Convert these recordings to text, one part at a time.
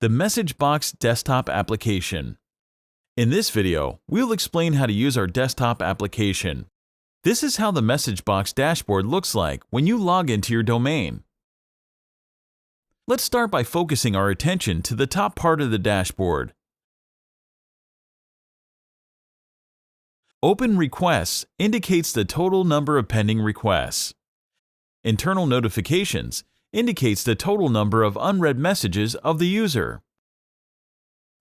The Message Box desktop application. In this video, we'll explain how to use our desktop application. This is how the Message Box dashboard looks like when you log into your domain. Let's start by focusing our attention to the top part of the dashboard. Open Requests indicates the total number of pending requests. Internal Notifications indicates the total number of unread messages of the user.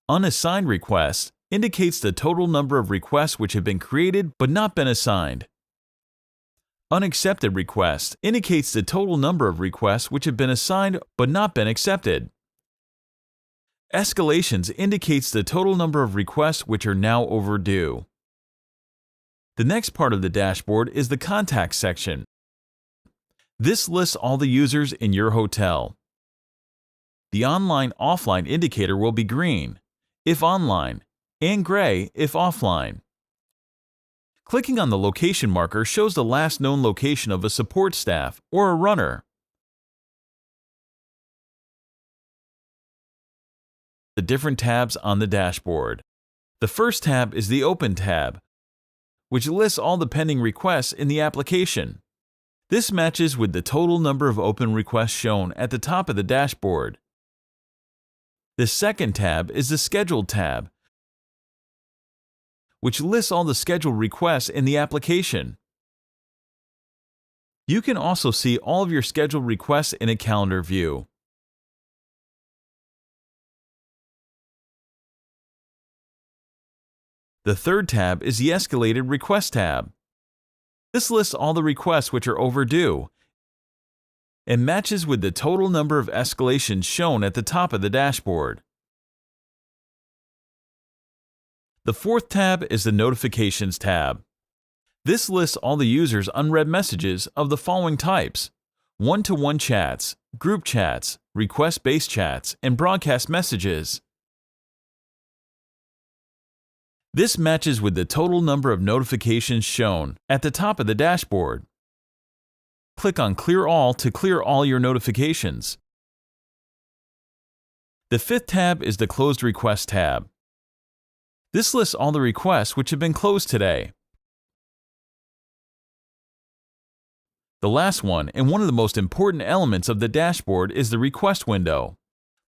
Unassigned Requests indicates the total number of requests which have been created but not been assigned. Unaccepted Requests indicates the total number of requests which have been assigned but not been accepted. Escalations indicates the total number of requests which are now overdue. The next part of the dashboard is the Contacts section. This lists all the users in your hotel. The online-offline indicator will be green if online and gray if offline. Clicking on the location marker shows the last known location of a support staff or a runner. The different tabs on the dashboard. The first tab is the Open tab, which lists all the pending requests in the application. This matches with the total number of open requests shown at the top of the dashboard. The second tab is the Scheduled tab, which lists all the scheduled requests in the application. You can also see all of your scheduled requests in a calendar view. The third tab is the Escalated Request tab. This lists all the requests which are overdue and matches with the total number of escalations shown at the top of the dashboard. The fourth tab is the Notifications tab. This lists all the users' unread messages of the following types: one-to-one chats, group chats, request-based chats, and broadcast messages. This matches with the total number of notifications shown at the top of the dashboard. Click on Clear All to clear all your notifications. The fifth tab is the Closed Request tab. This lists all the requests which have been closed today. The last one, and one of the most important elements of the dashboard, is the Request window.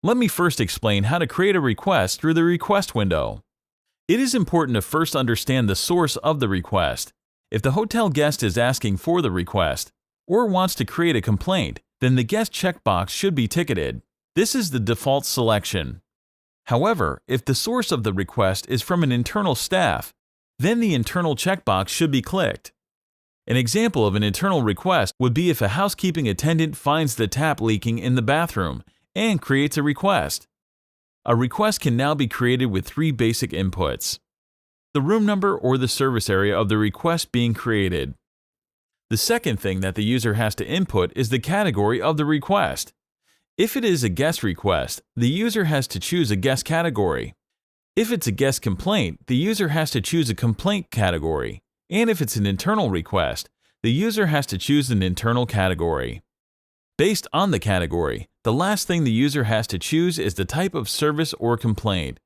Let me first explain how to create a request through the Request window. It is important to first understand the source of the request. If the hotel guest is asking for the request or wants to create a complaint, then the guest checkbox should be ticketed. This is the default selection. However, if the source of the request is from an internal staff, then the internal checkbox should be clicked. An example of an internal request would be if a housekeeping attendant finds the tap leaking in the bathroom and creates a request. A request can now be created with three basic inputs: the room number or the service area of the request being created. The second thing that the user has to input is the category of the request. If it is a guest request, the user has to choose a guest category. If it's a guest complaint, the user has to choose a complaint category. And if it's an internal request, the user has to choose an internal category. Based on the category, the last thing the user has to choose is the type of service or complaint.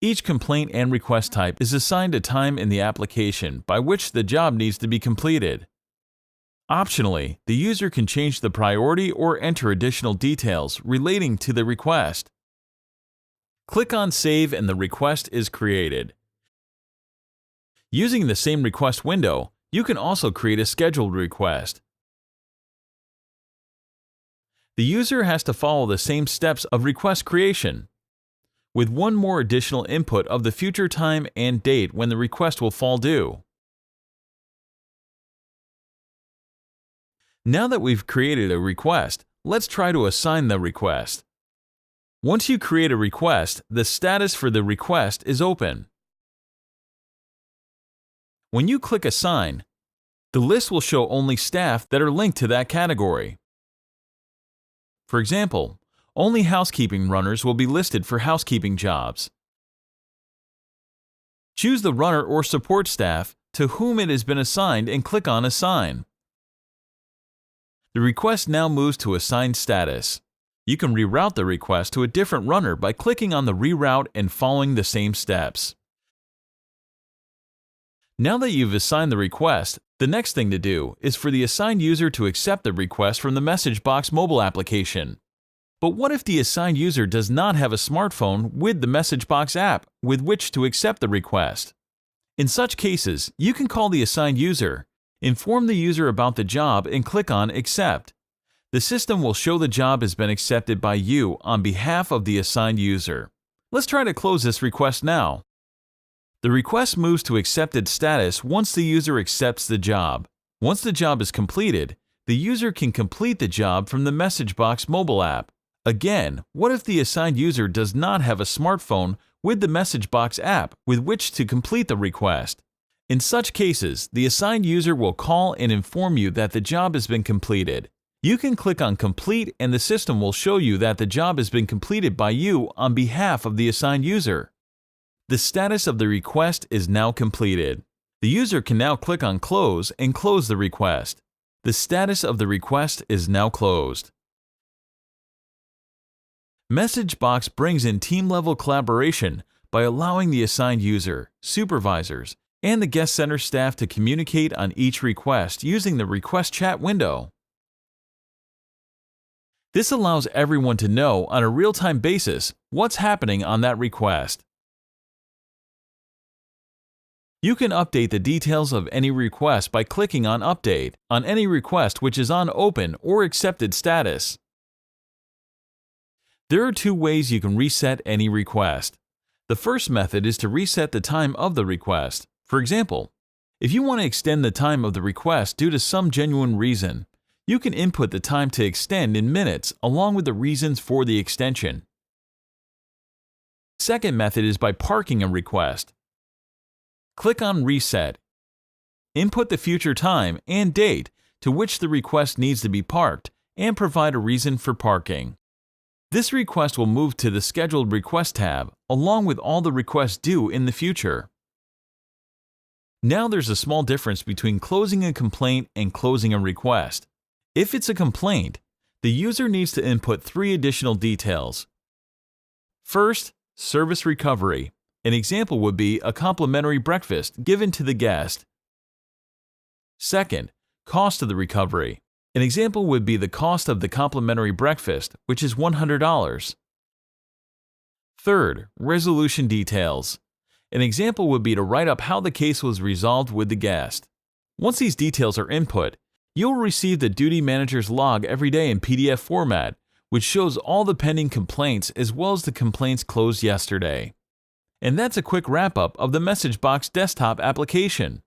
Each complaint and request type is assigned a time in the application by which the job needs to be completed. Optionally, the user can change the priority or enter additional details relating to the request. Click on Save and the request is created. Using the same request window, you can also create a scheduled request. The user has to follow the same steps of request creation, with one more additional input of the future time and date when the request will fall due. Now that we've created a request, let's try to assign the request. Once you create a request, the status for the request is open. When you click Assign, the list will show only staff that are linked to that category. For example, only housekeeping runners will be listed for housekeeping jobs. Choose the runner or support staff to whom it has been assigned and click on Assign. The request now moves to assigned status. You can reroute the request to a different runner by clicking on the reroute and following the same steps. Now that you've assigned the request, the next thing to do is for the assigned user to accept the request from the message box mobile application. But what if the assigned user does not have a smartphone with the message box app with which to accept the request? In such cases, you can call the assigned user, inform the user about the job, and click on Accept. The system will show the job has been accepted by you on behalf of the assigned user. Let's try to close this request now. The request moves to accepted status once the user accepts the job. Once the job is completed, the user can complete the job from the message box mobile app. Again, what if the assigned user does not have a smartphone with the message box app with which to complete the request? In such cases, the assigned user will call and inform you that the job has been completed. You can click on Complete and the system will show you that the job has been completed by you on behalf of the assigned user. The status of the request is now completed. The user can now click on Close and close the request. The status of the request is now closed. MessageBox brings in team-level collaboration by allowing the assigned user, supervisors, and the guest center staff to communicate on each request using the request chat window. This allows everyone to know on a real-time basis what's happening on that request. You can update the details of any request by clicking on Update on any request which is on Open or Accepted status. There are two ways you can reset any request. The first method is to reset the time of the request. For example, if you want to extend the time of the request due to some genuine reason, you can input the time to extend in minutes along with the reasons for the extension. The second method is by parking a request. Click on Reset. Input the future time and date to which the request needs to be parked and provide a reason for parking. This request will move to the Scheduled Request tab along with all the requests due in the future. Now there's a small difference between closing a complaint and closing a request. If it's a complaint, the user needs to input 3 additional details. First, service recovery. An example would be a complimentary breakfast given to the guest. Second, cost of the recovery. An example would be the cost of the complimentary breakfast, which is $100. Third, resolution details. An example would be to write up how the case was resolved with the guest. Once these details are input, you'll receive the duty manager's log every day in PDF format, which shows all the pending complaints as well as the complaints closed yesterday. And that's a quick wrap-up of the MessageBox desktop application.